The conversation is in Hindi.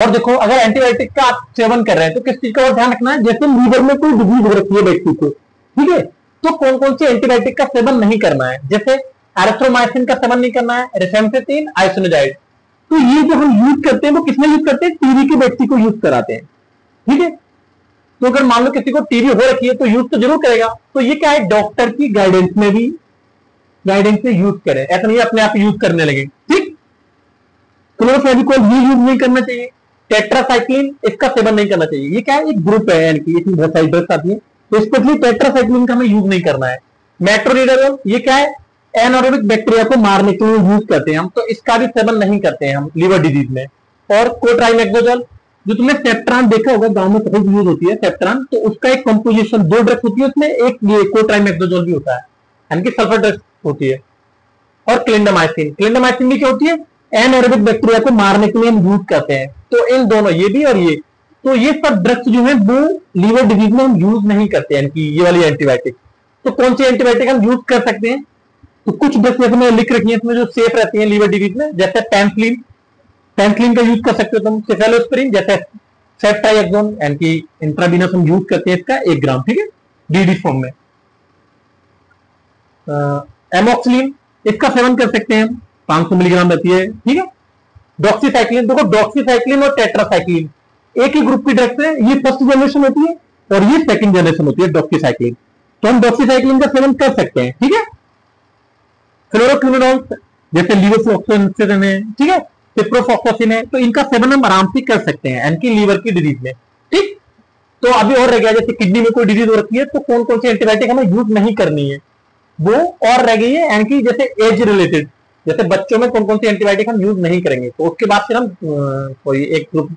और देखो अगर एंटीबायोटिक का आप सेवन कर रहे हैं तो किस चीज का और ध्यान रखना है, जैसे लीवर में कोई डिजीज हो रखी है व्यक्ति को, ठीक है, तो कौन कौन सी एंटीबायोटिक का सेवन नहीं करना है, जैसे एरिथ्रोमाइसिन का सेवन नहीं करना है, रिफेम्पिसिन, आइसोनिजाइड। तो ये जो हम यूज करते हैं वो किसमें यूज करते हैं, टीबी के व्यक्ति को यूज कराते हैं, ठीक है। तो अगर मान लो किसी को टीबी हो रखी है तो यूज तो जरूर करेगा, तो ये क्या है, डॉक्टर की गाइडेंस में भी, गाइडेंस से यूज करें, ऐसा नहीं अपने आप यूज करने लगे, ठीक। क्लोरोफेविकोल ये यूज नहीं करना चाहिए। टेट्रासाइक्लिन इसका सेवन नहीं करना चाहिए, ये क्या है, एक ग्रुप है यानी कि इसमें बहुत सारी ड्रग्स आती है, तो स्पेशली टेट्रासाइक्लिन का हमें यूज नहीं करना है। मेट्रोनिडाजोल ये क्या है, एनारोबिक बैक्टीरिया को मारने के लिए यूज करते हैं हम, तो इसका भी सेवन नहीं करते हैं हम लीवर डिजीज में। और कोट्राइमेक्सोजोल, जो तुमने सेप्ट्रान देखा होगा गांव में बहुत यूज होती है सेप्ट्रान, तो उसका एक कंपोजिशन, दो ड्रग्स होती है उसमें, एक ये कोट्राइमेक्सोजोल भी होता है, यानी कि सल्फर ड्रग्स होती है। और क्लिंडामाइसिन, क्लिंडामाइसिन भी क्या होती है, एनारोबिक बैक्टीरिया को मारने के लिए हम यूज करते हैं। तो इन दोनों, ये भी और ये, तो ये सब ड्रग्स जो है वो लीवर डिजीज में हम यूज नहीं करते हैं, कि ये वाली एंटीबायोटिक। तो कौन सी एंटीबायोटिक हम यूज कर सकते हैं, तो कुछ ड्रग्स जैसे मैं लिख रखी है इसमें जो सेफ रहती है लीवर डिजीज में, जैसे पेनिसिलिन, पेनिसिलिन का यूज कर सकते हो तुम। सेफेलोस्पिरिन, जैसे सेफ्ट्राइक्सोन, यानी कि इंट्रावीनस हम यूज करते हैं इसका 1 ग्राम, ठीक है, डीडी फॉर्म में। एमोक्सिलिन इसका सेवन कर सकते हैं, 500 मिलीग्राम रहती है, ठीक है। डॉक्सीसाइक्लिन, देखो डॉक्सीसाइक्लिन और टेट्रासाइक्लिन एक ही ग्रुप की ड्रग्स है, ये फर्स्ट जनरेशन होती है और ये सेकंड जनरेशन होती है डॉक्सीसाइक्लिन। तो हम डॉक्सीसाइक्लिन का सेवन कर सकते हैं, ठीक है। फ्लोरोक्विनोलॉन जैसे लीवोफ्लॉक्सासिन है, ठीक है, सिप्रोफॉक्सासिन है, तो इनका सेवन हम आराम से कर सकते हैं यानी कि लीवर की डिजीज में, ठीक। तो अभी और रह गया, जैसे किडनी में कोई डिजीज हो रखी है तो कौन कौन सी एंटीबायोटिक हमें यूज नहीं करनी है, वो और रह गई है, यानी कि जैसे एज रिलेटेड, जैसे बच्चों में कौन कौन सी एंटीबायोटिक हम यूज नहीं करेंगे, तो उसके बाद फिर हम कोई एक ग्रुप